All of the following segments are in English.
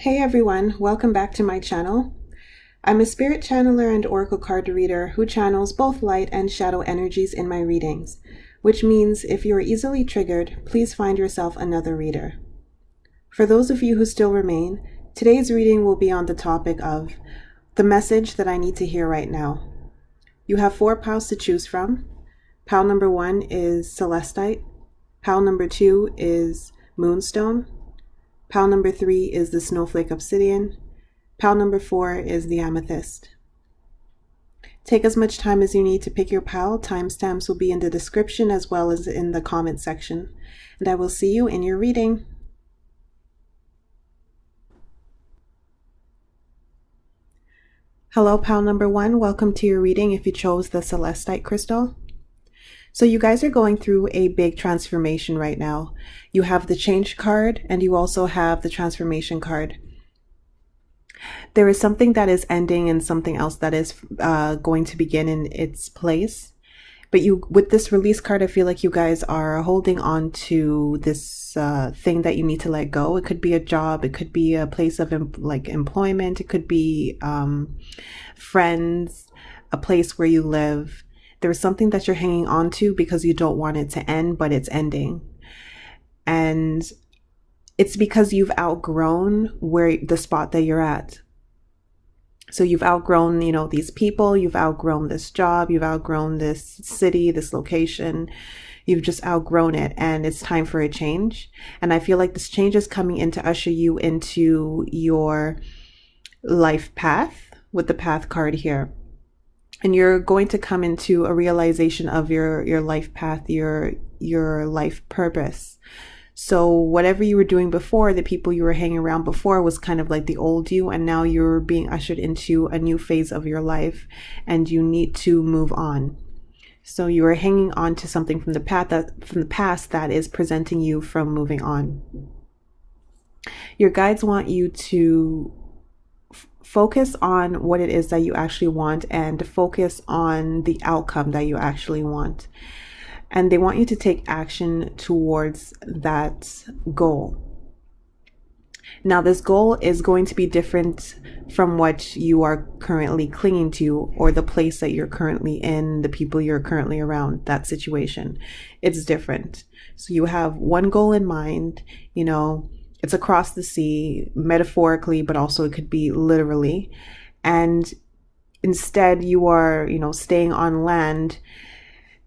Hey everyone, welcome back to my channel. I'm a spirit channeler and oracle card reader who channels both light and shadow energies in my readings, which means if you are easily triggered, please find yourself another reader. For those of you who still remain, today's reading will be on the topic of the message that I need to hear right now. You have 4 pals to choose from. Pal number 1 is Celestite. Pal number 2 is Moonstone. Pal number 3 is the Snowflake Obsidian. Pal number 4 is the Amethyst. Take as much time as you need to pick your pal. Timestamps will be in the description as well as in the comment section. And I will see you in your reading. Hello, pal number 1. Welcome to your reading if you chose the Celestite crystal. So you guys are going through a big transformation right now. You have the change card and you also have the transformation card. There is something that is ending and something else that is going to begin in its place. But with this release card, I feel like you guys are holding on to this thing that you need to let go. It could be a job. It could be a place of employment. It could be friends, a place where you live. There's something that you're hanging on to because you don't want it to end, but it's ending. And it's because you've outgrown the spot that you're at. So you've outgrown, these people, you've outgrown this job, you've outgrown this city, this location. You've just outgrown it and it's time for a change. And I feel like this change is coming in to usher you into your life path with the path card here. And you're going to come into a realization of your life path, your life purpose. So whatever you were doing before, the people you were hanging around before was kind of like the old you, and now you're being ushered into a new phase of your life and you need to move on. So you are hanging on to something from the past that is preventing you from moving on. Your guides want you to focus on what it is that you actually want and focus on the outcome that you actually want. And they want you to take action towards that goal. Now, this goal is going to be different from what you are currently clinging to or the place that you're currently in, the people you're currently around, that situation. It's different. So you have one goal in mind, it's across the sea, metaphorically, but also it could be literally. And instead you are, staying on land,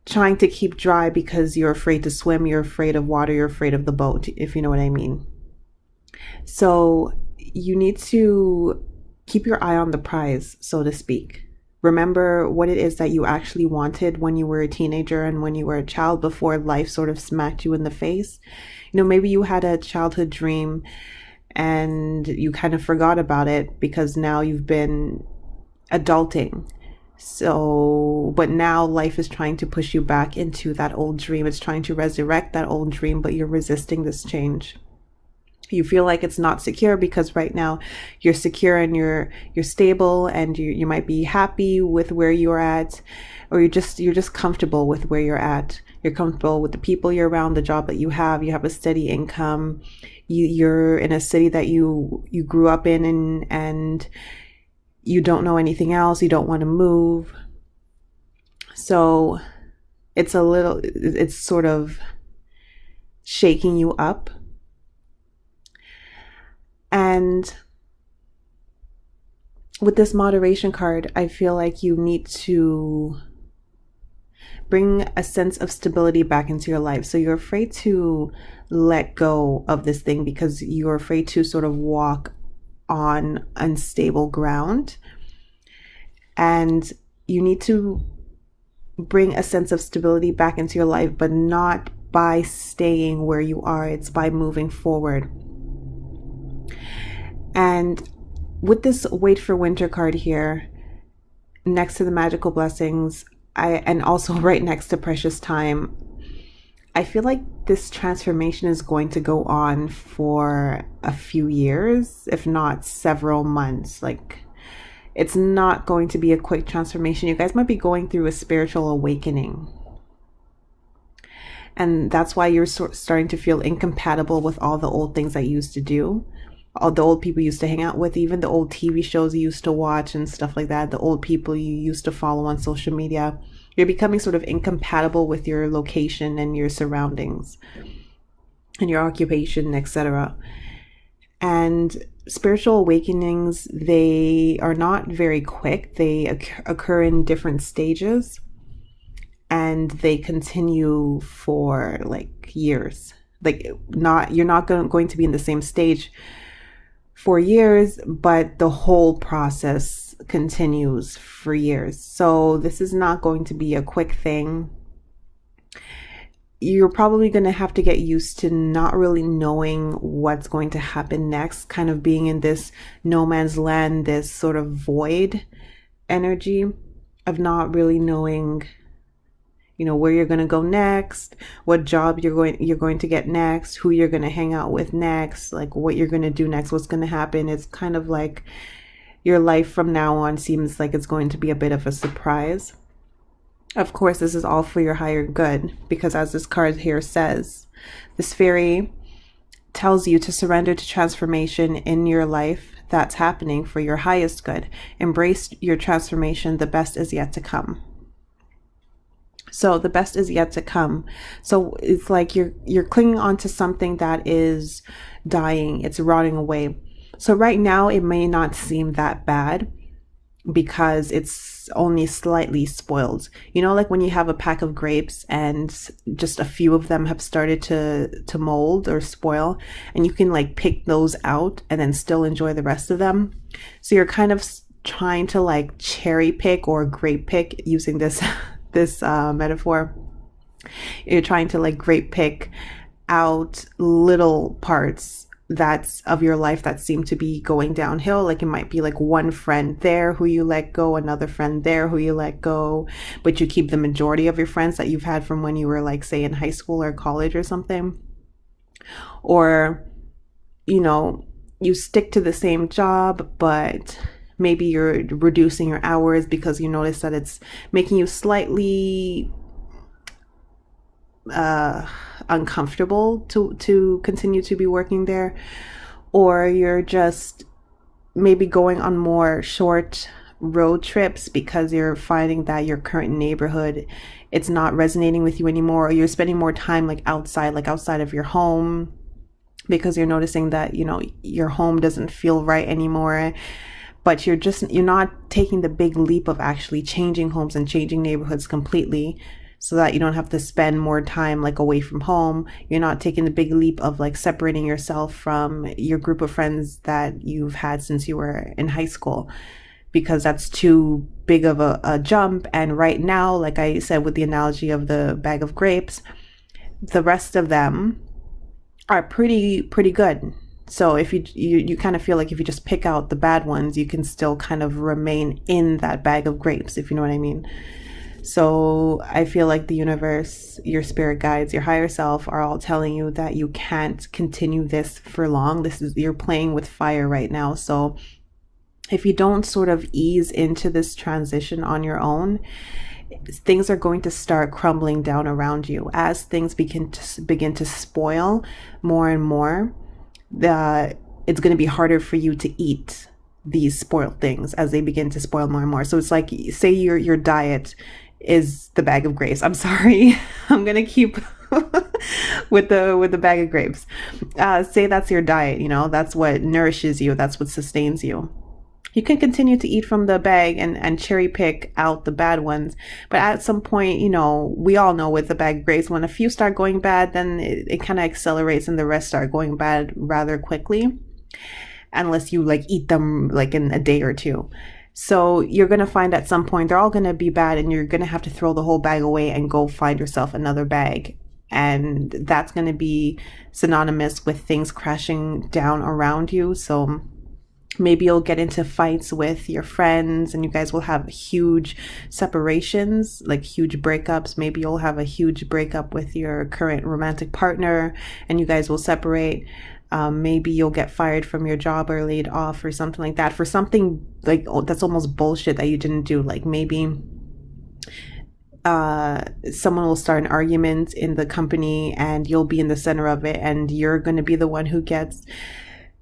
trying to keep dry because you're afraid to swim, you're afraid of water, you're afraid of the boat, if you know what I mean. So you need to keep your eye on the prize, so to speak. Remember what it is that you actually wanted when you were a teenager and when you were a child before life sort of smacked you in the face. Maybe you had a childhood dream and you kind of forgot about it because now you've been adulting. So, but now life is trying to push you back into that old dream. It's trying to resurrect that old dream, but you're resisting this change. You feel like it's not secure because right now you're secure and you're stable and you might be happy with where you're at, or you're just comfortable with where you're at. You're comfortable with the people you're around, the job that you have a steady income. You're in a city that you grew up in and you don't know anything else. You don't want to move. So it's sort of shaking you up. And with this moderation card, I feel like you need to bring a sense of stability back into your life. So you're afraid to let go of this thing because you're afraid to sort of walk on unstable ground, and you need to bring a sense of stability back into your life, but not by staying where you are. It's by moving forward. And with this Wait for Winter card here next to the magical blessings, and also right next to precious time, I feel like this transformation is going to go on for a few years, if not several months. Like, it's not going to be a quick transformation. You guys might be going through a spiritual awakening. And that's why you're starting to feel incompatible with all the old things that you used to do. all the old people you used to hang out with, even the old TV shows you used to watch and stuff like that, the old people you used to follow on social media. You're becoming sort of incompatible with your location and your surroundings and your occupation, etc. And spiritual awakenings, they are not very quick. They occur in different stages, and they continue for like years. Like, not, you're not going to be in the same stage for years, but the whole process continues for years. So this is not going to be a quick thing. You're probably going to have to get used to not really knowing what's going to happen next, kind of being in this no man's land, this sort of void energy of not really knowing, where you're going to go next, what job you're going to get next, who you're going to hang out with next, like what you're going to do next, what's going to happen. It's kind of like your life from now on seems like it's going to be a bit of a surprise. Of course, this is all for your higher good, because as this card here says, this fairy tells you to surrender to transformation in your life that's happening for your highest good. Embrace your transformation. The best is yet to come. So the best is yet to come. So it's like you're clinging on to something that is dying. It's rotting away. So right now it may not seem that bad because it's only slightly spoiled. Like when you have a pack of grapes and just a few of them have started to mold or spoil, and you can like pick those out and then still enjoy the rest of them. So you're kind of trying to like cherry pick or grape pick, using this metaphor. You're trying to like grape pick out little parts that's of your life that seem to be going downhill. Like it might be like one friend there who you let go, another friend there who you let go, but you keep the majority of your friends that you've had from when you were like, say, in high school or college or something. Or, you stick to the same job, but maybe you're reducing your hours because you notice that it's making you slightly uncomfortable to continue to be working there. Or you're just maybe going on more short road trips because you're finding that your current neighborhood, it's not resonating with you anymore, or you're spending more time like outside of your home because you're noticing that your home doesn't feel right anymore. But you're not taking the big leap of actually changing homes and changing neighborhoods completely, so that you don't have to spend more time like away from home. You're not taking the big leap of like separating yourself from your group of friends that you've had since you were in high school, because that's too big of a jump. And right now, like I said with the analogy of the bag of grapes, the rest of them are pretty good. So if you kind of feel like if you just pick out the bad ones, you can still kind of remain in that bag of grapes, if you know what I mean. So I feel like the universe, your spirit guides, your higher self are all telling you that you can't continue this for long. You're playing with fire right now. So if you don't sort of ease into this transition on your own, things are going to start crumbling down around you as things begin to spoil more and more. It's going to be harder for you to eat these spoiled things as they begin to spoil more and more. So it's like, say your diet is the bag of grapes. I'm sorry, I'm gonna keep with the bag of grapes. Say that's your diet. That's what nourishes you. That's what sustains you. You can continue to eat from the bag and cherry pick out the bad ones. But at some point, we all know with the bag of grapes, when a few start going bad, then it kind of accelerates and the rest start going bad rather quickly, unless you like eat them like in a day or two. So you're going to find at some point they're all going to be bad, and you're going to have to throw the whole bag away and go find yourself another bag. And that's going to be synonymous with things crashing down around you. So maybe you'll get into fights with your friends and you guys will have huge separations, like huge breakups. Maybe you'll have a huge breakup with your current romantic partner and you guys will separate. Maybe you'll get fired from your job or laid off or something like that for something like that's almost bullshit that you didn't do. Like maybe someone will start an argument in the company and you'll be in the center of it, and you're going to be the one who gets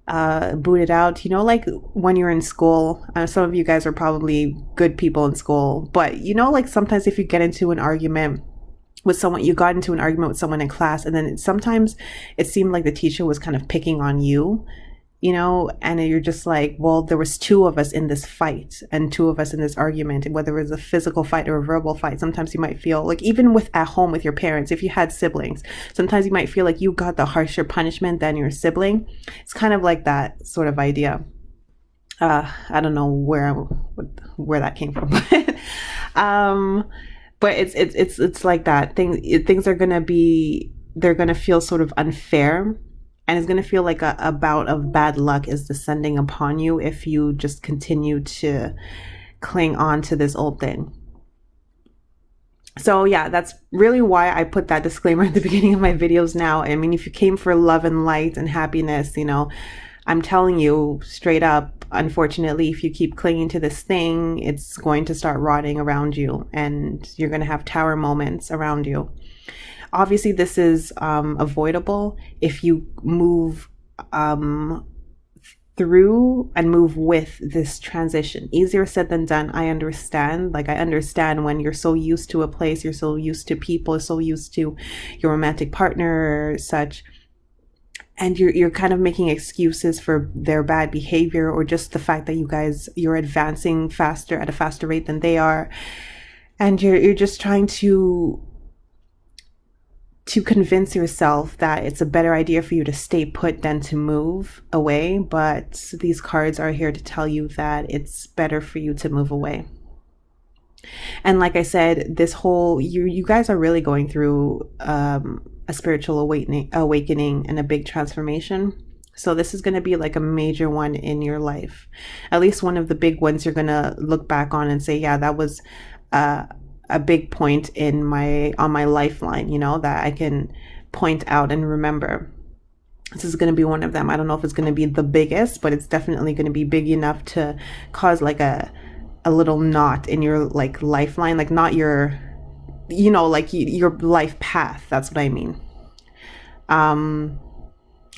booted out. You know, like when you're in school, some of you guys are probably good people in school, but you know, like sometimes if you get into an argument with someone, you got into an argument with someone in class, and then sometimes it seemed like the teacher was kind of picking on you, you know, and you're just like, well, there was two of us in this fight and two of us in this argument, whether it was a physical fight or a verbal fight. Sometimes you might feel like, even with at home with your parents, if you had siblings, sometimes you might feel like you got the harsher punishment than your sibling. It's kind of like that sort of idea. I don't know where that came from, but it's like that. Things are gonna be, they're gonna feel sort of unfair, and it's gonna feel like a bout of bad luck is descending upon you if you just continue to cling on to this old thing. So yeah, that's really why I put that disclaimer at the beginning of my videos now. I mean, if you came for love and light and happiness, you know, I'm telling you straight up, unfortunately, if you keep clinging to this thing, it's going to start rotting around you, and you're going to have tower moments around you. Obviously, this is avoidable if you move through and move with this transition. Easier said than done. I understand. Like, I understand when you're so used to a place, you're so used to people, so used to your romantic partner or such, and you're kind of making excuses for their bad behavior, or just the fact that you're advancing faster at a faster rate than they are, and you're just trying to convince yourself that it's a better idea for you to stay put than to move away. But these cards are here to tell you that it's better for you to move away. And like I said, this whole, you guys are really going through a spiritual awakening and a big transformation. So this is going to be like a major one in your life. At least one of the big ones you're going to look back on and say, yeah, that was a big point on my lifeline, you know, that I can point out and remember. This is going to be one of them. I don't know if it's going to be the biggest, but it's definitely going to be big enough to cause like a little knot in your like lifeline, like not your, you know, like your life path. That's what I mean.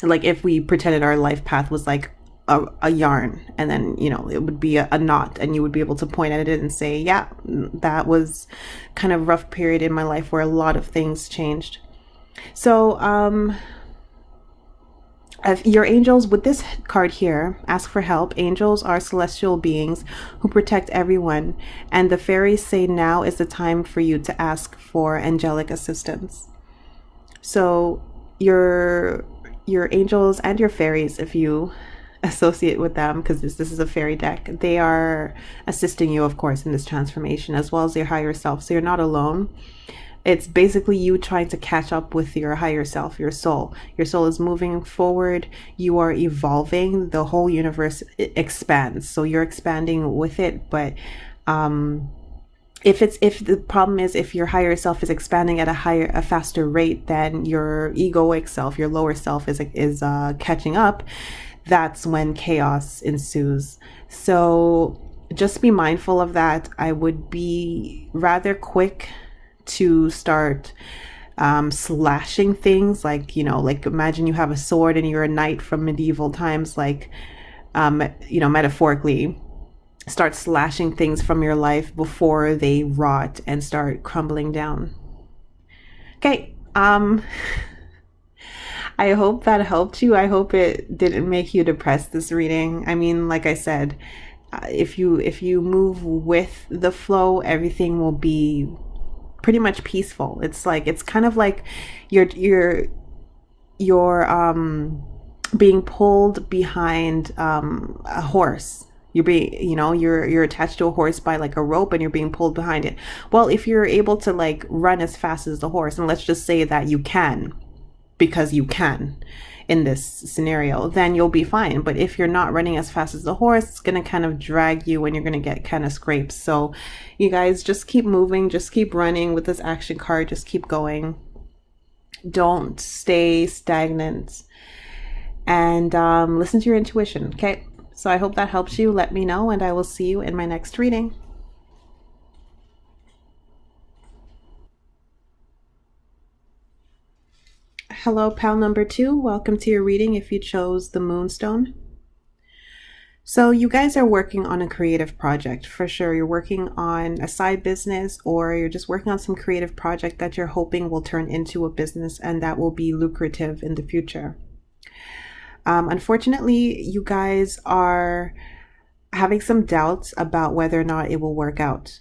Like if we pretended our life path was like a yarn, and then, you know, it would be a knot, and you would be able to point at it and say, yeah, that was kind of rough period in my life where a lot of things changed. So your angels, with this card here, ask for help. Angels are celestial beings who protect everyone, and the fairies say now is the time for you to ask for angelic assistance. So your angels and your fairies, if you associate with them, because this is a fairy deck, they are assisting you, of course, in this transformation, as well as your higher self. So you're not alone. It's basically you trying to catch up with your higher self, your soul. Your soul is moving forward. You are evolving. The whole universe expands. So you're expanding with it. But if the problem is, if your higher self is expanding at a faster rate than your egoic self, your lower self is catching up, that's when chaos ensues. So just be mindful of that. I would be rather quick to start slashing things, like, you know, like imagine you have a sword and you're a knight from medieval times, like, you know, metaphorically, start slashing things from your life before they rot and start crumbling down. Okay. I hope that helped you. I hope it didn't make you depressed, this reading. I mean, like I said, if you move with the flow, everything will be pretty much peaceful. It's like, it's kind of like you're being pulled behind a horse. You're attached to a horse by like a rope, and you're being pulled behind it. Well, if you're able to like run as fast as the horse, and let's just say that you can, because you can in this scenario, then you'll be fine. But if you're not running as fast as the horse, it's going to kind of drag you and you're going to get kind of scrapes. So you guys just keep moving, just keep running with this action card, just keep going. Don't stay stagnant, and listen to your intuition. Okay, so I hope that helps you. Let me know, and I will see you in my next reading. Hello, pal number 2. Welcome to your reading if you chose the Moonstone. So you guys are working on a creative project for sure. You're working on a side business, or you're just working on some creative project that you're hoping will turn into a business and that will be lucrative in the future. Unfortunately, you guys are having some doubts about whether or not it will work out.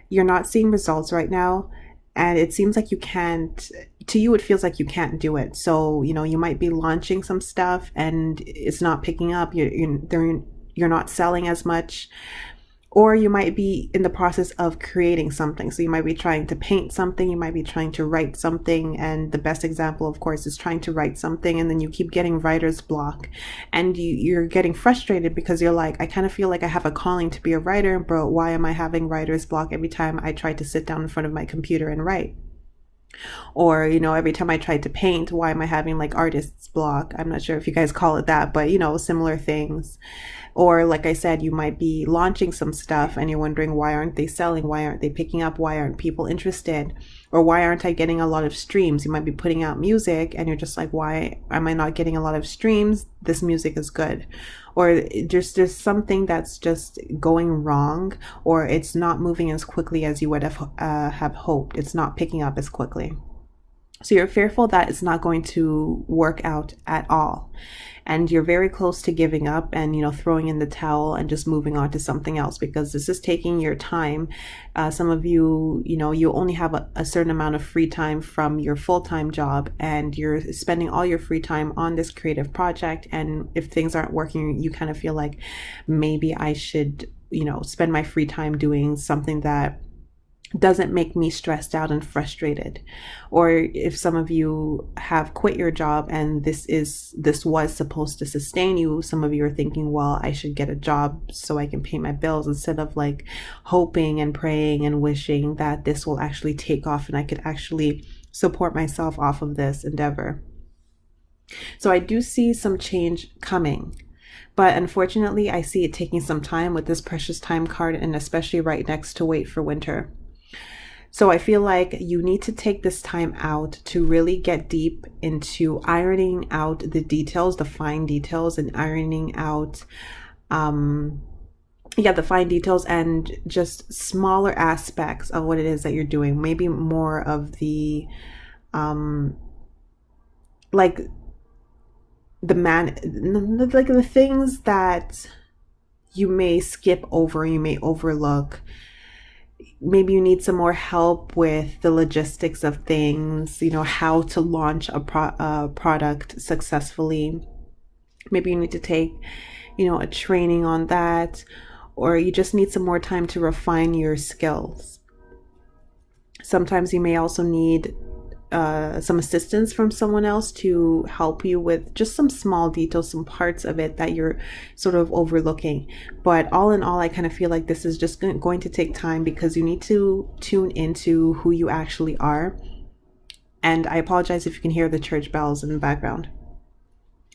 You're not seeing results right now, and it seems like you can't, to you it feels like you can't do it. So you might be launching some stuff and it's not picking up. You're not selling as much, or you might be in the process of creating something. So you might be trying to paint something, you might be trying to write something, and the best example, of course, is trying to write something and then you keep getting writer's block, and you're getting frustrated because you're like, I kind of feel like I have a calling to be a writer, but why am I having writer's block every time I try to sit down in front of my computer and write? Or every time I try to paint, why am I having like artist's block? I'm not sure if you guys call it that, but similar things. Or like I said, you might be launching some stuff and you're wondering, why aren't they selling? Why aren't they picking up? Why aren't people interested? Or why aren't I getting a lot of streams? You might be putting out music and you're just like, why am I not getting a lot of streams? This music is good. Or there's something that's just going wrong, or it's not moving as quickly as you would have hoped. It's not picking up as quickly. So you're fearful that it's not going to work out at all. And you're very close to giving up and, throwing in the towel and just moving on to something else, because this is taking your time. Some of you, you only have a certain amount of free time from your full-time job, and you're spending all your free time on this creative project. And if things aren't working, you kind of feel like maybe I should, spend my free time doing something that doesn't make me stressed out and frustrated. Or if some of you have quit your job and this was supposed to sustain you, some of you are thinking, well, I should get a job so I can pay my bills, instead of like hoping and praying and wishing that this will actually take off and I could actually support myself off of this endeavor. So I do see some change coming. But unfortunately, I see it taking some time with this precious time card, and especially right next to wait for winter. So I feel like you need to take this time out to really get deep into ironing out the details, the fine details, and ironing out, the fine details and just smaller aspects of what it is that you're doing. Maybe more of the, like the things that you may skip over, you may overlook. Maybe you need some more help with the logistics of things, how to launch a product successfully. Maybe you need to take, a training on that, or you just need some more time to refine your skills. Sometimes you may also need some assistance from someone else to help you with just some small details, some parts of it that you're sort of overlooking. But all in all, I kind of feel like this is just going to take time, because you need to tune into who you actually are. And I apologize if you can hear the church bells in the background.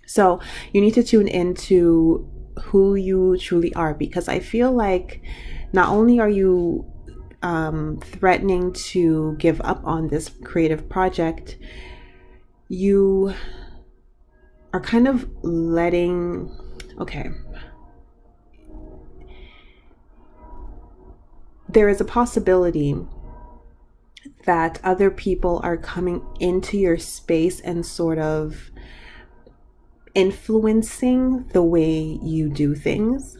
So you need to tune into who you truly are, because I feel like not only are you threatening to give up on this creative project, you are kind of there is a possibility that other people are coming into your space and sort of influencing the way you do things.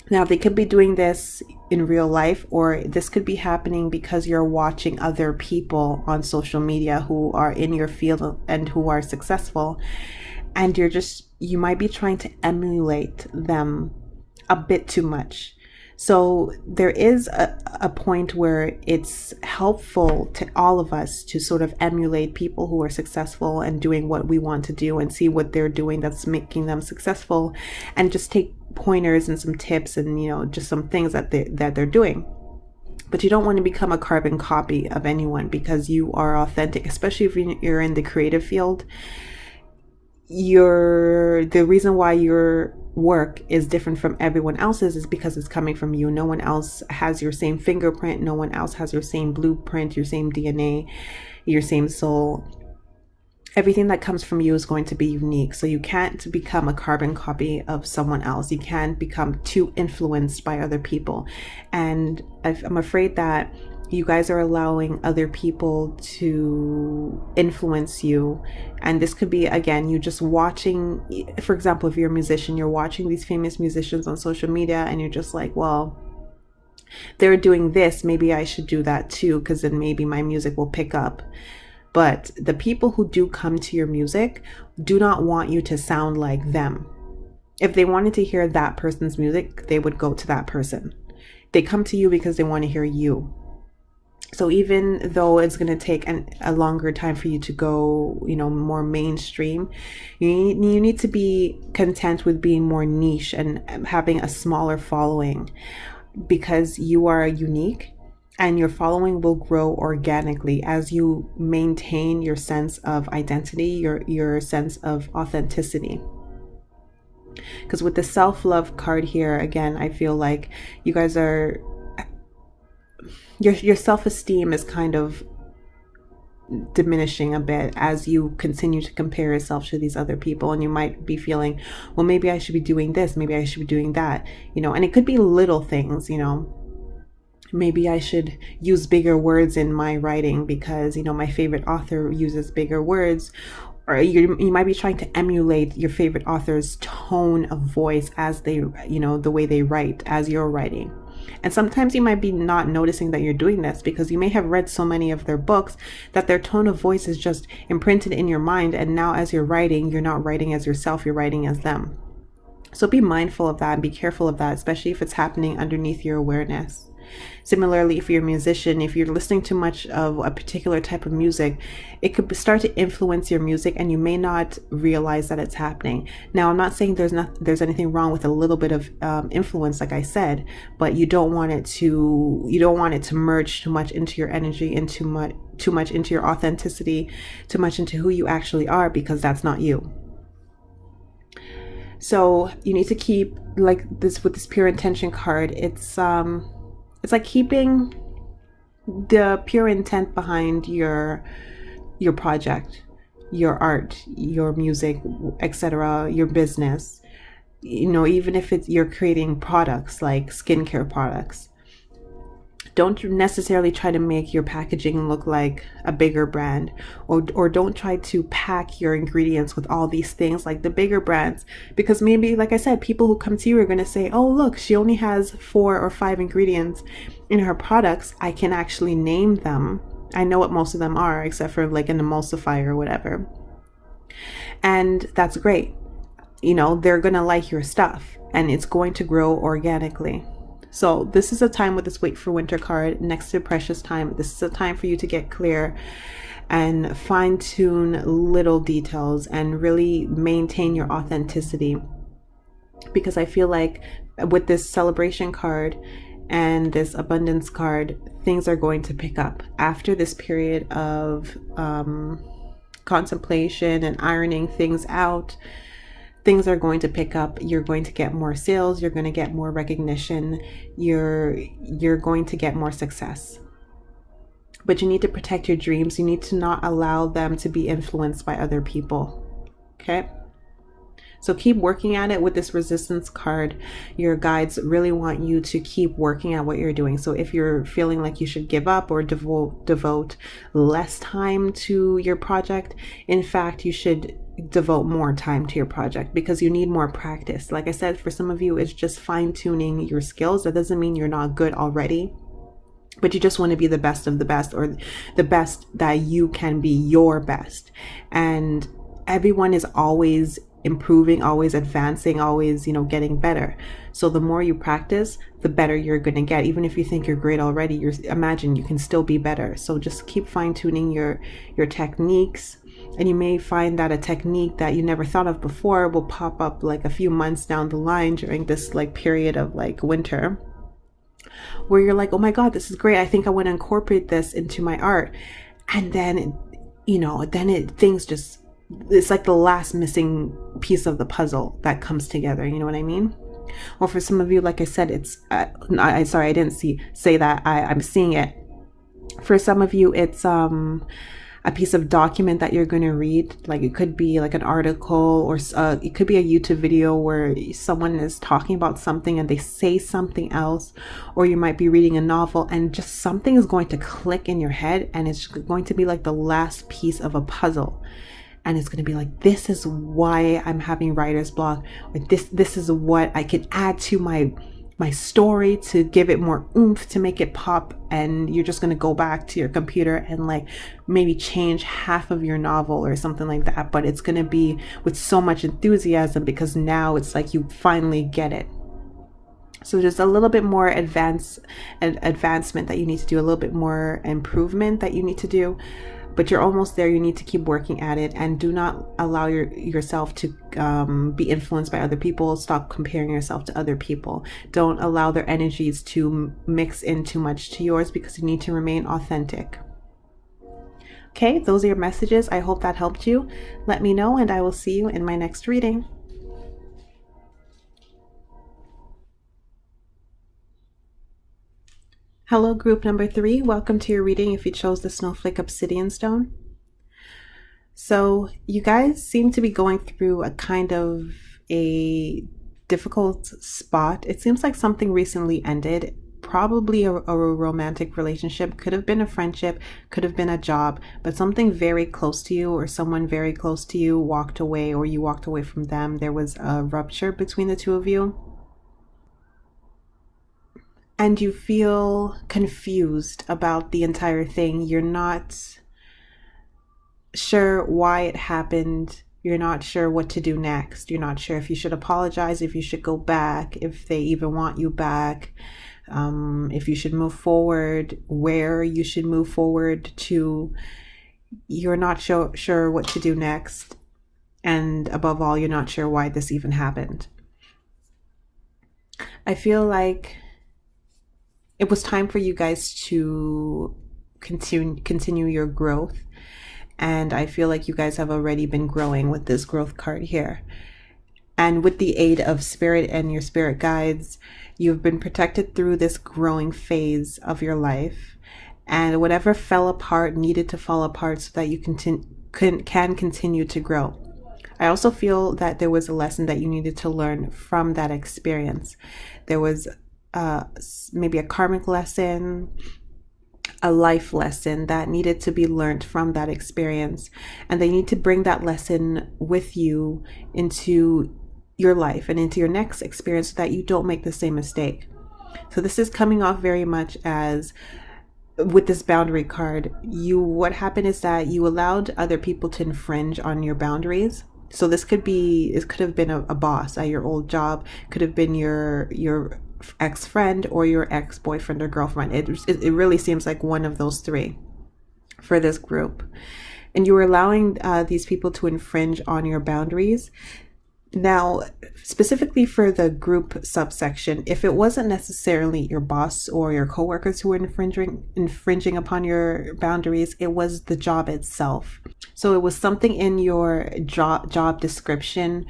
Now, they could be doing this in real life, or this could be happening because you're watching other people on social media who are in your field and who are successful, and you might be trying to emulate them a bit too much. So there is a point where it's helpful to all of us to sort of emulate people who are successful and doing what we want to do, and see what they're doing that's making them successful, and just take pointers and some tips and just some things that they're doing. But you don't want to become a carbon copy of anyone, because you are authentic, especially if you're in the creative field. The reason why your work is different from everyone else's is because it's coming from you. No one else has your same fingerprint. No one else has your same blueprint, your same DNA, your same soul. everything that comes from you is going to be unique. So you can't become a carbon copy of someone else. You can't become too influenced by other people. And I'm afraid that you guys are allowing other people to influence you. And this could be, again, you just watching, for example, if you're a musician, you're watching these famous musicians on social media and you're just like, well, they're doing this, maybe I should do that too, because then maybe my music will pick up. But the people who do come to your music do not want you to sound like them. If they wanted to hear that person's music, they would go to that person. They come to you because they want to hear you. So even though it's going to take a longer time for you to go, more mainstream, you need to be content with being more niche and having a smaller following, because you are unique and your following will grow organically as you maintain your sense of identity, your sense of authenticity. Because with the self-love card here, again, I feel like you guys are, your self-esteem is kind of diminishing a bit as you continue to compare yourself to these other people, and you might be feeling, well, maybe I should be doing this, maybe I should be doing that, and it could be little things, maybe I should use bigger words in my writing because my favorite author uses bigger words. Or you might be trying to emulate your favorite author's tone of voice as they, the way they write as you're writing. And sometimes you might be not noticing that you're doing this because you may have read so many of their books that their tone of voice is just imprinted in your mind. And now as you're writing, you're not writing as yourself, you're writing as them. So be mindful of that and be careful of that, especially if it's happening underneath your awareness. Similarly, if you're a musician, if you're listening to much of a particular type of music, it could start to influence your music and you may not realize that it's happening. Now, I'm not saying there's anything wrong with a little bit of influence, like I said, but you don't want it to merge too much into your energy, too much into your authenticity, too much into who you actually are, because that's not you. So you need to keep, like this with this pure intention card, it's like keeping the pure intent behind your project, your art, your music, etc., your business. Even if you're creating products like skincare products, don't necessarily try to make your packaging look like a bigger brand, or don't try to pack your ingredients with all these things like the bigger brands, because maybe, like I said, people who come to you are going to say, oh, look, she only has 4 or 5 ingredients in her products. I can actually name them. I know what most of them are, except for like an emulsifier or whatever. And that's great. They're going to like your stuff and it's going to grow organically. So this is a time with this Wait for Winter card next to Precious Time. This is a time for you to get clear and fine tune little details and really maintain your authenticity. Because I feel like with this Celebration card and this Abundance card, things are going to pick up after this period of contemplation and ironing things out. Things are going to pick up. You're going to get more sales. You're going to get more recognition. You're going to get more success. But you need to protect your dreams. You need to not allow them to be influenced by other people. Okay? So keep working at it with this Resistance card. Your guides really want you to keep working at what you're doing. So if you're feeling like you should give up or devote less time to your project, in fact, you should devote more time to your project because you need more practice. Like I said, for some of you, it's just fine-tuning your skills. That doesn't mean you're not good already, but you just want to be the best of the best, or the best that you can be, your best. And everyone is always improving, always advancing, always, getting better. So the more you practice, the better you're going to get. Even if you think you're great already, imagine you can still be better. So just keep fine-tuning your techniques. And you may find that a technique that you never thought of before will pop up like a few months down the line during this like period of like winter, where you're like, oh my God, this is great. I think I want to incorporate this into my art. And then, it's like the last missing piece of the puzzle that comes together. You know what I mean? Or for some of you, like I said, it's, sorry, I didn't say that. I'm seeing it. For some of you, it's, a piece of document that you're going to read. Like it could be like an article, or it could be a YouTube video where someone is talking about something and they say something else, or you might be reading a novel and just something is going to click in your head, and it's going to be like the last piece of a puzzle. And it's going to be like, this is why I'm having writer's block, or this is what I could add to my story to give it more oomph, to make it pop. And you're just going to go back to your computer and like maybe change half of your novel or something like that. But it's going to be with so much enthusiasm because now it's like you finally get it. So there's a little bit more advancement that you need to do, a little bit more improvement that you need to do, but you're almost there. You need to keep working at it, and do not allow yourself to be influenced by other people. Stop comparing yourself to other people. Don't allow their energies to mix in too much to yours, because you need to remain authentic. Okay, those are your messages. I hope that helped you. Let me know, and I will see you in my next reading. Hello, group number 3. Welcome to your reading if you chose the Snowflake Obsidian Stone. So you guys seem to be going through a kind of a difficult spot. It seems like something recently ended, probably a romantic relationship, could have been a friendship, could have been a job, but something very close to you or someone very close to you walked away, or you walked away from them. There was a rupture between the two of you. And you feel confused about the entire thing. You're not sure why it happened. You're not sure what to do next. You're not sure if you should apologize, if you should go back, if they even want you back, if you should move forward, where you should move forward to. You're not sure what to do next. And above all, you're not sure why this even happened. I feel like it was time for you guys to continue your growth. And I feel like you guys have already been growing with this growth card here. And with the aid of spirit and your spirit guides, you've been protected through this growing phase of your life. And whatever fell apart needed to fall apart so that you can continue to grow. I also feel that there was a lesson that you needed to learn from that experience. There was maybe a karmic lesson, a life lesson that needed to be learned from that experience, and they need to bring that lesson with you into your life and into your next experience so that you don't make the same mistake. So this is coming off very much as, with this boundary card, what happened is that you allowed other people to infringe on your boundaries. So it could have been a boss at your old job, could have been your ex-friend or your ex-boyfriend or girlfriend. It really seems like one of those three for this group. And you were allowing these people to infringe on your boundaries. Now, specifically for the group subsection, if it wasn't necessarily your boss or your coworkers who were infringing upon your boundaries, it was the job itself. So it was something in your job description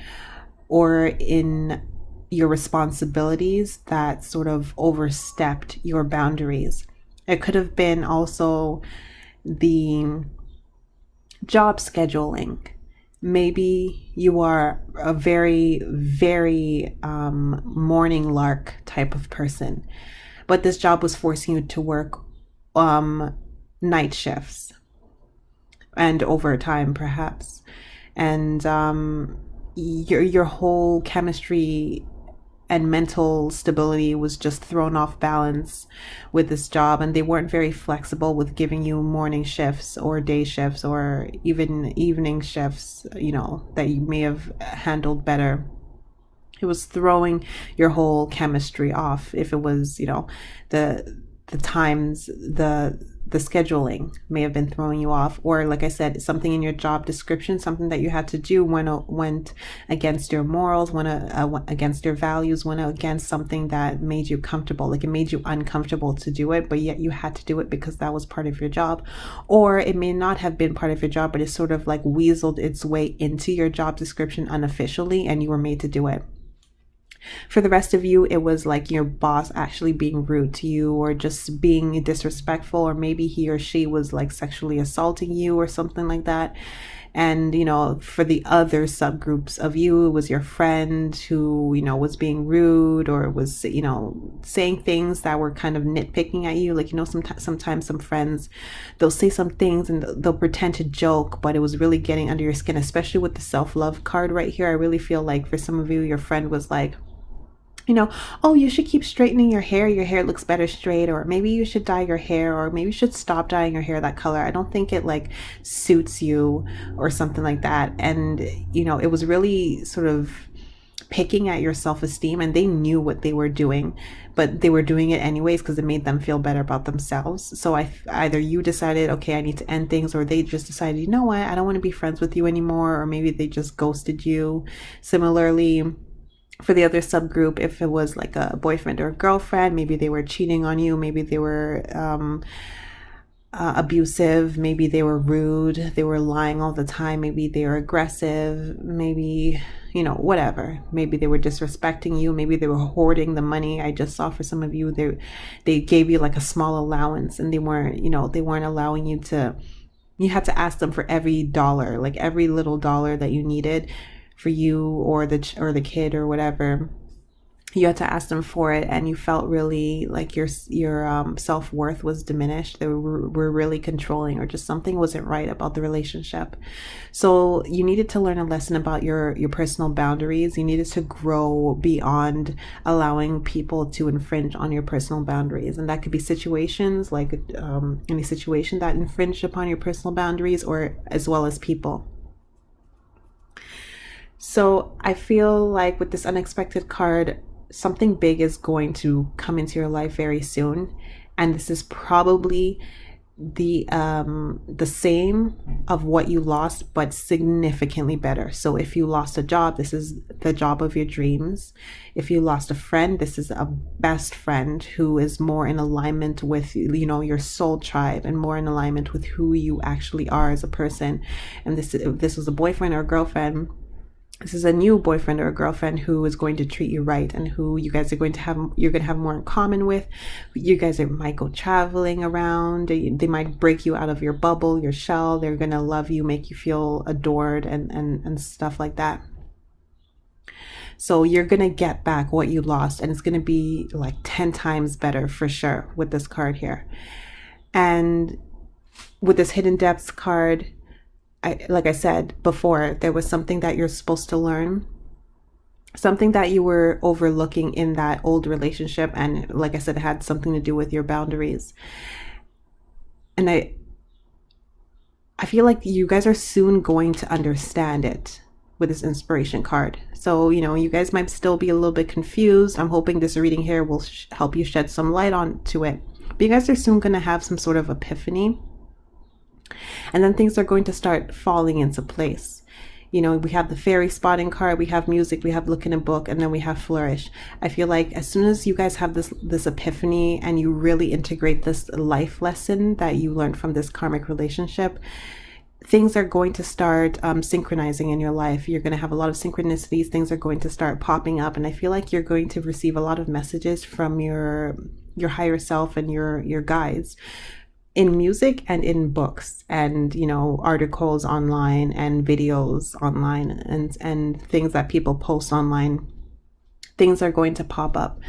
or in your responsibilities that sort of overstepped your boundaries. It could have been also the job scheduling. Maybe you are a very, very morning lark type of person, but this job was forcing you to work night shifts and overtime perhaps. And your whole chemistry and mental stability was just thrown off balance with this job, and they weren't very flexible with giving you morning shifts or day shifts or even evening shifts, that you may have handled better. It was throwing your whole chemistry off. If it was, the times, the scheduling may have been throwing you off, or like I said, something in your job description, something that you had to do went against your morals, went against your values, went against something that made you comfortable. Like it made you uncomfortable to do it, but yet you had to do it because that was part of your job. Or it may not have been part of your job, but it sort of like weaseled its way into your job description unofficially, and you were made to do it. For the rest of you, it was like your boss actually being rude to you or just being disrespectful, or maybe he or she was like sexually assaulting you or something like that. And, for the other subgroups of you, it was your friend who, was being rude or was, saying things that were kind of nitpicking at you. Like, sometimes some friends, they'll say some things and they'll pretend to joke, but it was really getting under your skin, especially with the self-love card right here. I really feel like for some of you, your friend was like, oh, you should keep straightening your hair. Your hair looks better straight. Or maybe you should dye your hair, or maybe you should stop dyeing your hair that color. I don't think it like suits you or something like that. And, it was really sort of picking at your self-esteem, and they knew what they were doing, but they were doing it anyways because it made them feel better about themselves. So either you decided, okay, I need to end things, or they just decided, you know what, I don't want to be friends with you anymore, or maybe they just ghosted you. Similarly, for the other subgroup, if it was like a boyfriend or a girlfriend, maybe they were cheating on you, maybe they were abusive, maybe they were rude, they were lying all the time, maybe they were aggressive, maybe, whatever. Maybe they were disrespecting you, maybe they were hoarding the money. I just saw for some of you, they gave you like a small allowance, and they weren't allowing you to, you had to ask them for every dollar, like every little dollar that you needed for you or the kid or whatever. You had to ask them for it, and you felt really like your self-worth was diminished. They were really controlling, or just something wasn't right about the relationship. So you needed to learn a lesson about your personal boundaries. You needed to grow beyond allowing people to infringe on your personal boundaries, and that could be situations like any situation that infringed upon your personal boundaries, or as well as people. So I feel like with this unexpected card, something big is going to come into your life very soon. And this is probably the same of what you lost, but significantly better. So if you lost a job, this is the job of your dreams. If you lost a friend, this is a best friend who is more in alignment with, your soul tribe, and more in alignment with who you actually are as a person. And if this was a boyfriend or a girlfriend, this is a new boyfriend or a girlfriend who is going to treat you right, and who you guys are you're going to have more in common with. You guys might go traveling around. They might break you out of your bubble, your shell. They're going to love you, make you feel adored, and stuff like that. So you're going to get back what you lost, and it's going to be like 10 times better for sure with this card here. And with this Hidden Depths card, like I said before, there was something that you're supposed to learn, something that you were overlooking in that old relationship. And like I said, it had something to do with your boundaries. And I feel like you guys are soon going to understand it with this inspiration card. So, you guys might still be a little bit confused. I'm hoping this reading here will help you shed some light onto it. But you guys are soon going to have some sort of epiphany. And then things are going to start falling into place. We have the fairy spotting card, we have music, we have look in a book, and then we have flourish. I feel like as soon as you guys have this epiphany, and you really integrate this life lesson that you learned from this karmic relationship, things are going to start synchronizing in your life. You're going to have a lot of synchronicities. Things are going to start popping up. And I feel like you're going to receive a lot of messages from your higher self and your guides, in music and in books, and articles online and videos online, and things that people post online. Things are going to pop up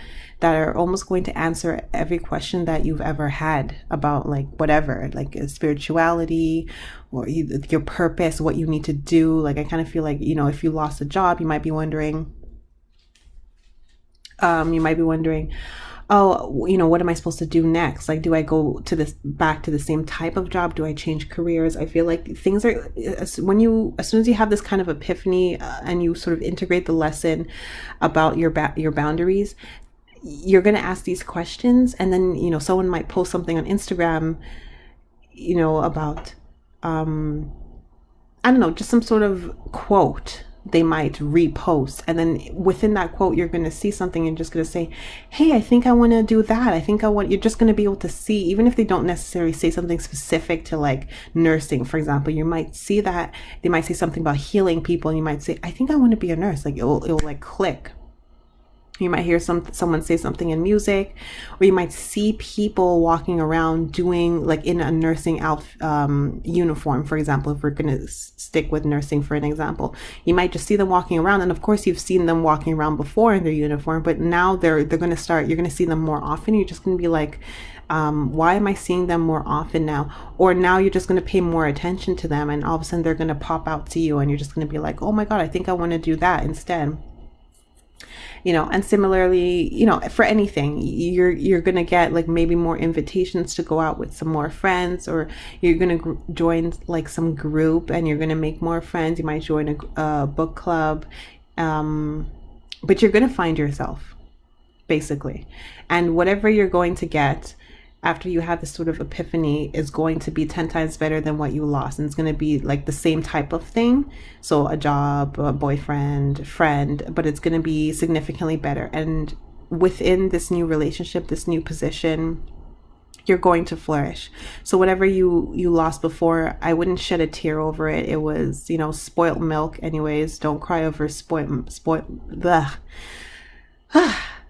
that are almost going to answer every question that you've ever had about like whatever, like spirituality, or your purpose, what you need to do. Like I kind of feel like, if you lost a job, you might be wondering, oh, what am I supposed to do next? Like, do I go back to the same type of job? Do I change careers? I feel like things are, as soon as you have this kind of epiphany, and you sort of integrate the lesson about your boundaries, you're going to ask these questions. And then, someone might post something on Instagram, about, I don't know, just some sort of quote they might repost, and then within that quote you're going to see something and just going to say, hey, I think I want to do that. You're just going to be able to see, even if they don't necessarily say something specific to like nursing, for example. You might see that they might say something about healing people, and you might say, I think I want to be a nurse. Like it'll like click. You might hear someone say something in music, or you might see people walking around doing like in a nursing uniform, for example. If we're going to stick with nursing for an example, you might just see them walking around, and of course you've seen them walking around before in their uniform, but now they're going to start. You're going to see them more often. You're just going to be like, why am I seeing them more often now? Or now you're just going to pay more attention to them, and all of a sudden they're going to pop out to you, and you're just going to be like, oh my God, I think I want to do that instead. And similarly, for anything, you're going to get like maybe more invitations to go out with some more friends, or you're going to join like some group and you're going to make more friends. You might join a book club, but you're going to find yourself, basically. And whatever you're going to get after you have this sort of epiphany is going to be 10 times better than what you lost. And it's going to be like the same type of thing. So a job, a boyfriend, friend, but it's going to be significantly better. And within this new relationship, this new position, you're going to flourish. So whatever you lost before, I wouldn't shed a tear over it. It was, spoiled milk anyways. Don't cry over bleh.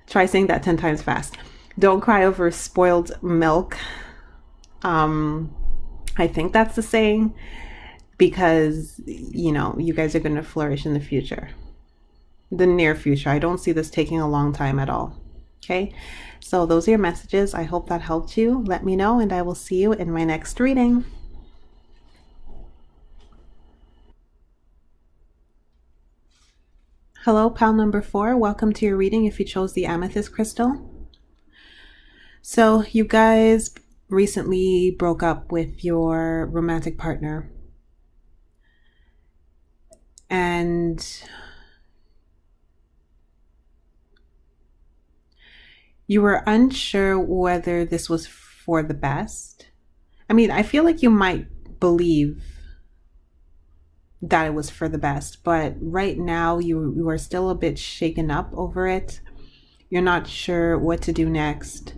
Try saying that 10 times fast. Don't cry over spoiled milk. I think that's the saying, because, you guys are going to flourish in the future, the near future. I don't see this taking a long time at all. Okay. So those are your messages. I hope that helped you. Let me know, and I will see you in my next reading. Hello, pal number 4. Welcome to your reading if you chose the amethyst crystal. So you guys recently broke up with your romantic partner, and you were unsure whether this was for the best. I mean, I feel like you might believe that it was for the best, but right now you are still a bit shaken up over it. You're not sure what to do next.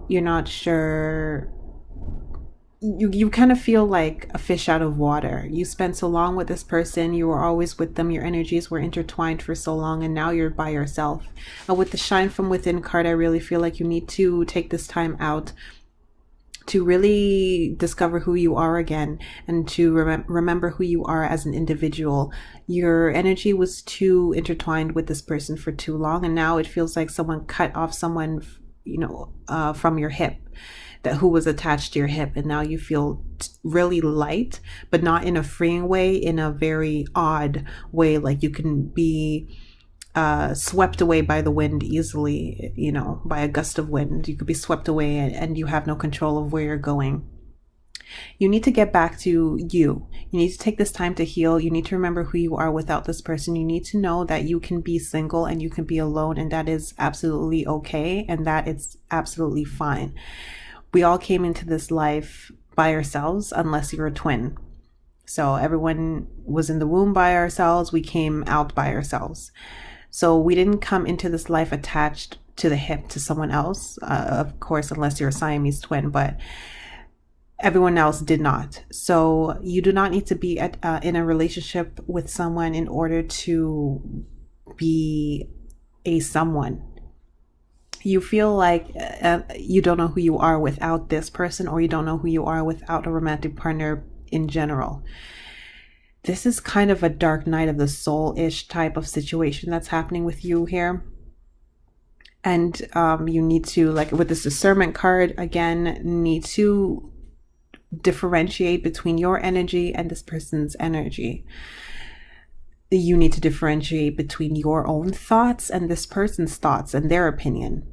You're not sure. You kind of feel like a fish out of water. You spent so long with this person. You were always with them. Your energies were intertwined for so long, and now you're by yourself. And with the Shine from Within card, I really feel like you need to take this time out to really discover who you are again, and to remember who you are as an individual. Your energy was too intertwined with this person for too long, and now it feels like someone cut off someone, from your hip, who was attached to your hip, and now you feel really light, but not in a freeing way, in a very odd way, like you can be swept away by the wind easily, by a gust of wind. You could be swept away, and you have no control of where you're going. You need to get back to you. You need to take this time to heal. You need to remember who you are without this person. You need to know that you can be single and you can be alone, and that is absolutely okay, and that it's absolutely fine. We all came into this life by ourselves, unless you're a twin. So everyone was in the womb by ourselves. We came out by ourselves. So we didn't come into this life attached to the hip to someone else, of course, unless you're a Siamese twin, but everyone else did not. So you do not need to be in a relationship with someone in order to be a someone. You feel like you don't know who you are without this person, or you don't know who you are without a romantic partner in general. This is kind of a dark night of the soul-ish type of situation that's happening with you here. And you need to, like with this discernment card, again, need to differentiate between your energy and this person's energy. You need to differentiate between your own thoughts and this person's thoughts and their opinion.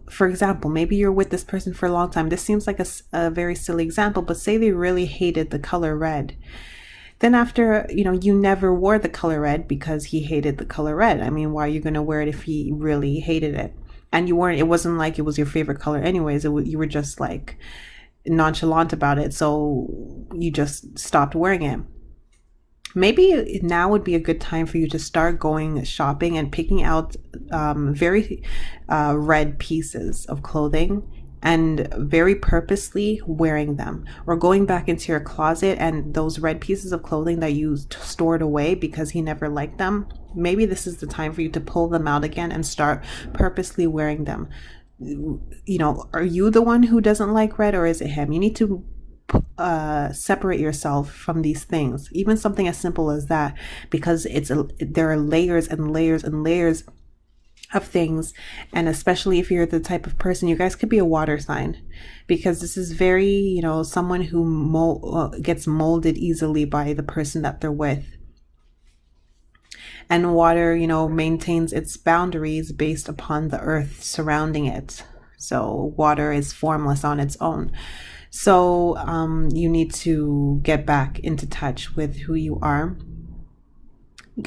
For example, maybe you're with this person for a long time. This seems like a very silly example, but say they really hated the color red. Then after, you never wore the color red because he hated the color red. I mean, why are you going to wear it if he really hated it? And it wasn't like it was your favorite color anyways. You were just like nonchalant about it. So you just stopped wearing it. Maybe now would be a good time for you to start going shopping and picking out very red pieces of clothing and very purposely wearing them, or going back into your closet and those red pieces of clothing that you stored away because he never liked them, maybe this is the time for you to pull them out again and start purposely wearing them. Are you the one who doesn't like red, or is it him? You need to separate yourself from these things, even something as simple as that, because there are layers and layers and layers of things. And especially if you're the type of person, you guys could be a water sign, because this is very, someone who gets molded easily by the person that they're with. And water, maintains its boundaries based upon the earth surrounding it. So water is formless on its own. So you need to get back into touch with who you are.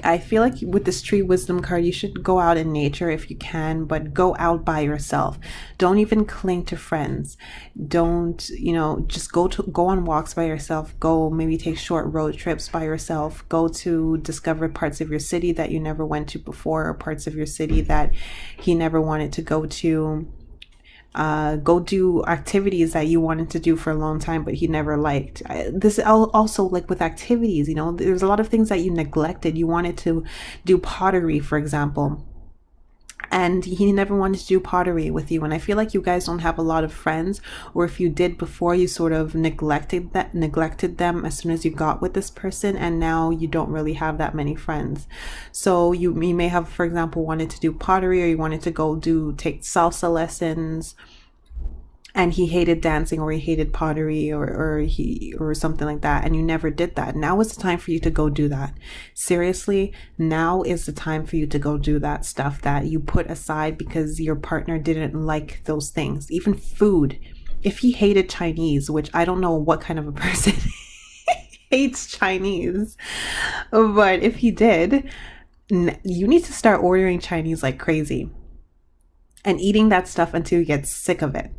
I feel like with this tree wisdom card, you should go out in nature if you can, but go out by yourself. Don't even cling to friends. Don't, just go on walks by yourself. Go maybe take short road trips by yourself. Go to discover parts of your city that you never went to before, or parts of your city that he never wanted to go to. Go do activities that you wanted to do for a long time, but he never liked. This also, like with activities, there's a lot of things that you neglected. You wanted to do pottery, for example, and he never wanted to do pottery with you. And I feel like you guys don't have a lot of friends, or if you did before, you sort of neglected them as soon as you got with this person, and now you don't really have that many friends. So you may have, for example, wanted to do pottery, or you wanted to take salsa lessons, and he hated dancing, or he hated pottery, or something like that, and you never did that. Now is the time for you to go do that. Seriously, now is the time for you to go do that stuff that you put aside because your partner didn't like those things. Even food. If he hated Chinese, which I don't know what kind of a person hates Chinese, but if he did, you need to start ordering Chinese like crazy and eating that stuff until you get sick of it.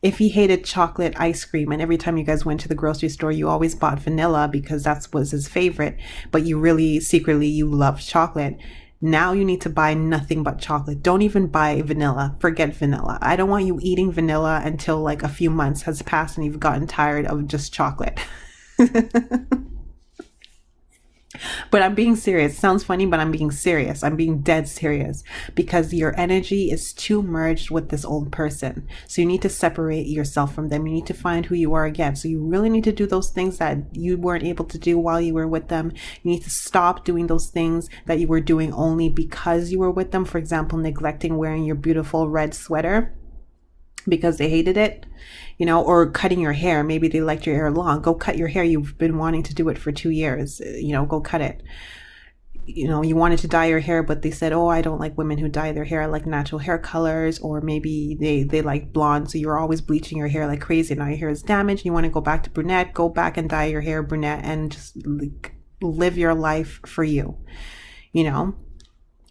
If he hated chocolate ice cream, and every time you guys went to the grocery store, you always bought vanilla because that was his favorite, but you really secretly, you loved chocolate. Now you need to buy nothing but chocolate. Don't even buy vanilla. Forget vanilla. I don't want you eating vanilla until like a few months has passed and you've gotten tired of just chocolate. But I'm being serious. It sounds funny, but I'm being serious. I'm being dead serious, because your energy is too merged with this old person. So you need to separate yourself from them. You need to find who you are again. So you really need to do those things that you weren't able to do while you were with them. You need to stop doing those things that you were doing only because you were with them. For example, neglecting wearing your beautiful red sweater because they hated it, or cutting your hair. Maybe they liked your hair long. Go cut your hair. You've been wanting to do it for 2 years, go cut it. You wanted to dye your hair, but they said, oh, I don't like women who dye their hair. I like natural hair colors. Or maybe they like blonde. So you're always bleaching your hair like crazy. Now your hair is damaged. You want to go back to brunette. Go back and dye your hair brunette and just live your life for you,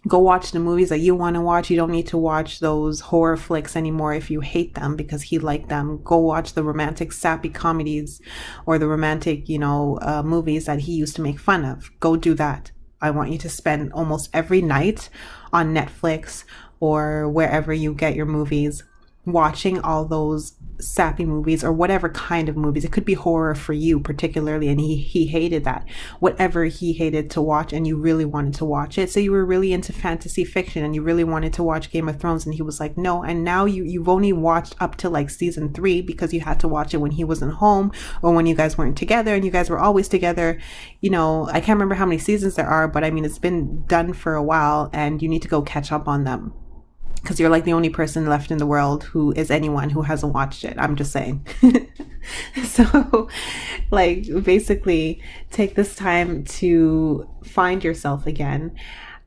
Go watch the movies that you want to watch. You don't need to watch those horror flicks anymore if you hate them because he liked them. Go watch the romantic sappy comedies or the romantic, movies that he used to make fun of. Go do that. I want you to spend almost every night on Netflix or wherever you get your movies watching all those sappy movies or whatever kind of movies. It could be horror for you particularly, and he hated that. Whatever he hated to watch and you really wanted to watch it. So you were really into fantasy fiction and you really wanted to watch Game of Thrones, and he was like, no. And now you've only watched up to like season 3 because you had to watch it when he wasn't home or when you guys weren't together, and you guys were always together. I can't remember how many seasons there are, but I mean, it's been done for a while and you need to go catch up on them. Because you're like the only person left in the world who is anyone who hasn't watched it. I'm just saying. So, basically, take this time to find yourself again.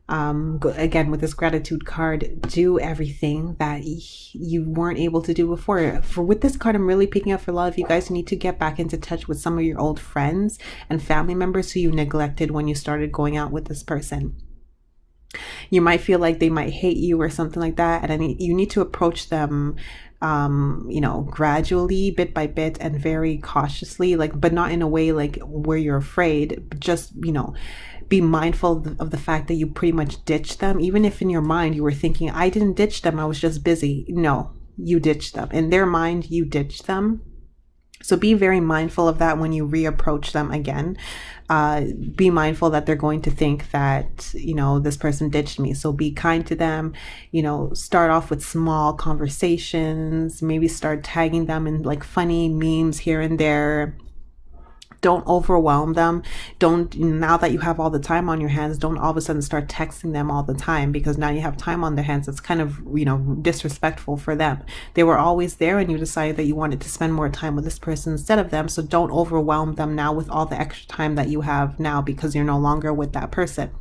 Again, with this gratitude card, do everything that you weren't able to do before. With this card, I'm really picking up for a lot of you guys who need to get back into touch with some of your old friends and family members who you neglected when you started going out with this person. You might feel like they might hate you or something like that, and you need to approach them gradually, bit by bit, and very cautiously, but not in a way like where you're afraid, but just be mindful of the fact that you pretty much ditched them, even if in your mind you were thinking, I didn't ditch them, I was just busy. No, you ditched them. In their mind, you ditched them. So be very mindful of that when you reapproach them again. Be mindful that they're going to think that, this person ditched me. So be kind to them, start off with small conversations, maybe start tagging them in like funny memes here and there. Don't overwhelm them. Now that you have all the time on your hands, don't all of a sudden start texting them all the time, because now you have time on their hands. It's kind of, disrespectful for them. They were always there and you decided that you wanted to spend more time with this person instead of them. So don't overwhelm them now with all the extra time that you have now because you're no longer with that person.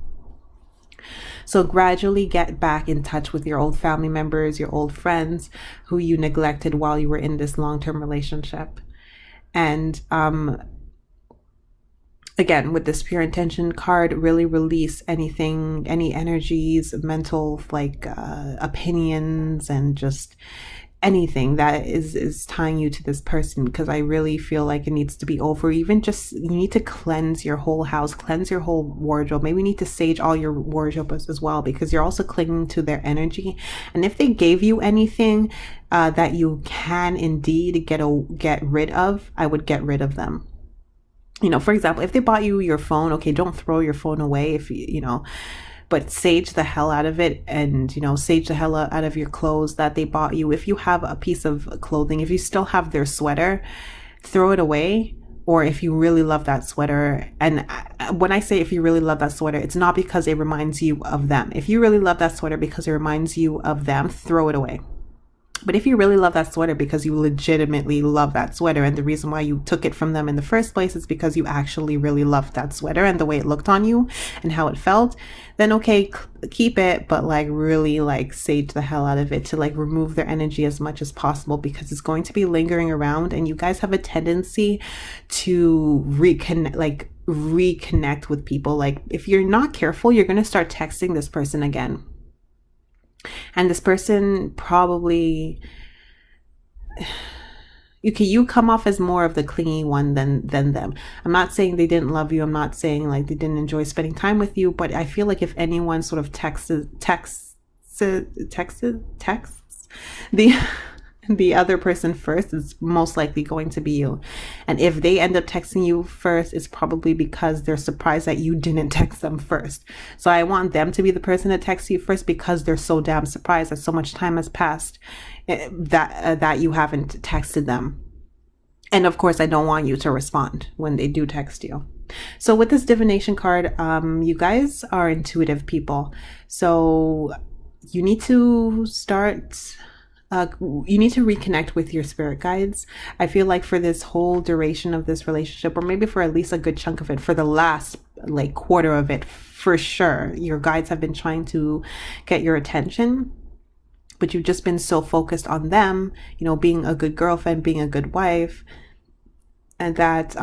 So gradually get back in touch with your old family members, your old friends who you neglected while you were in this long-term relationship. And, again, with this pure intention card, really release anything, any energies, mental, opinions, and just anything that is tying you to this person, because I really feel like it needs to be over. Even just, you need to cleanse your whole house, cleanse your whole wardrobe. Maybe you need to sage all your wardrobe as well, because you're also clinging to their energy. And if they gave you anything that you can indeed get rid of, I would get rid of them. For example, if they bought you your phone, okay, don't throw your phone away but sage the hell out of it, and, sage the hell out of your clothes that they bought you. If you have a piece of clothing, if you still have their sweater, throw it away. Or if you really love that sweater, and when I say if you really love that sweater, it's not because it reminds you of them. If you really love that sweater because it reminds you of them, throw it away. But if you really love that sweater because you legitimately love that sweater, and the reason why you took it from them in the first place is because you actually really loved that sweater and the way it looked on you and how it felt, then okay, keep it, but really sage the hell out of it to remove their energy as much as possible, because it's going to be lingering around, and you guys have a tendency to reconnect with people. If you're not careful, you're going to start texting this person again. And this person probably, you come off as more of the clingy one than them. I'm not saying they didn't love you. I'm not saying they didn't enjoy spending time with you. But I feel like if anyone sort of texts the other person first, it's most likely going to be you. And if they end up texting you first, it's probably because they're surprised that you didn't text them first. So I want them to be the person that texts you first, because they're so damn surprised that so much time has passed that you haven't texted them. And of course, I don't want you to respond when they do text you. So with this divination card, you guys are intuitive people. So you need to start... you need to reconnect with your spirit guides. I feel like for this whole duration of this relationship, or maybe for at least a good chunk of it, for the last quarter of it, for sure, your guides have been trying to get your attention, but you've just been so focused on them, being a good girlfriend, being a good wife, and that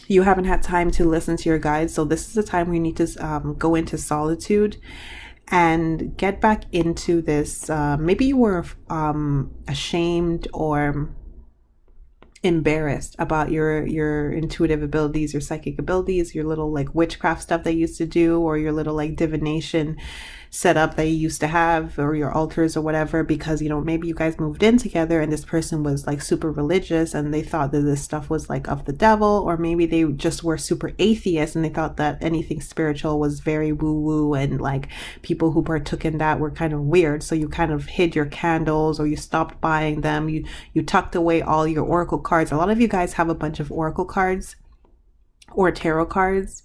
you haven't had time to listen to your guides. So this is the time where you need to go into solitude and get back into this. Maybe you were ashamed or embarrassed about your intuitive abilities, your psychic abilities, your little witchcraft stuff that you used to do, or your little divination setup that you used to have, or your altars or whatever, because maybe you guys moved in together and this person was super religious and they thought that this stuff was of the devil, or maybe they just were super atheist and they thought that anything spiritual was very woo woo, and people who partook in that were kind of weird. So you kind of hid your candles, or you stopped buying them, you tucked away all your oracle cards. A lot of you guys have a bunch of oracle cards or tarot cards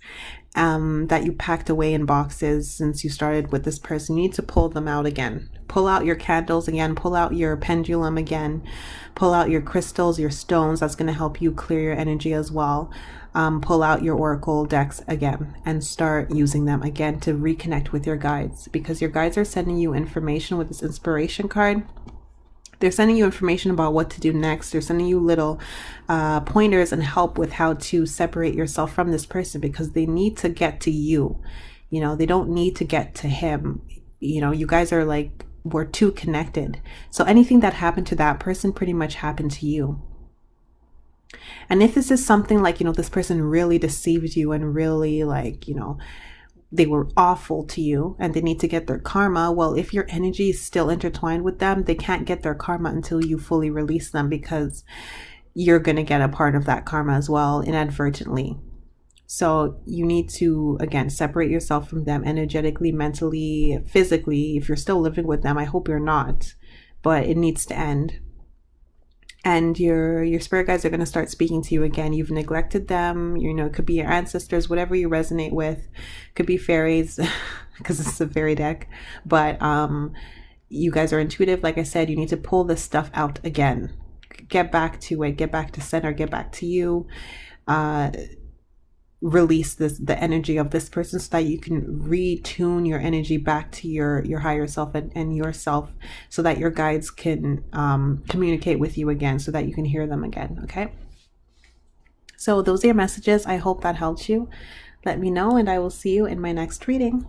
that you packed away in boxes since you started with this person. You need to pull them out again. Pull out your candles again. Pull out your pendulum again. Pull out your crystals, your stones. That's going to help you clear your energy as well. Pull out your oracle decks again and start using them again to reconnect with your guides, because your guides are sending you information with this inspiration card. They're sending you information about what to do next. They're sending you little pointers and help with how to separate yourself from this person, because they need to get to you. They don't need to get to him. You guys are we're too connected. So anything that happened to that person pretty much happened to you. And if this is something this person really deceived you and really they were awful to you and they need to get their karma. Well, if your energy is still intertwined with them, they can't get their karma until you fully release them, because you're going to get a part of that karma as well inadvertently. So you need to, again, separate yourself from them energetically, mentally, physically. If you're still living with them, I hope you're not, but it needs to end. And your spirit guides are going to start speaking to you again. You've neglected them. You know, it could be your ancestors, whatever you resonate with. It could be fairies, because it's a fairy deck. But you guys are intuitive. Like I said, you need to pull this stuff out again. Get back to it. Get back to center. Get back to you. Release the energy of this person so that you can retune your energy back to your higher self and yourself, so that your guides can communicate with you again, so that you can hear them again. Okay, so those are your messages. I hope that helped you. Let me know, and I will see you in my next reading.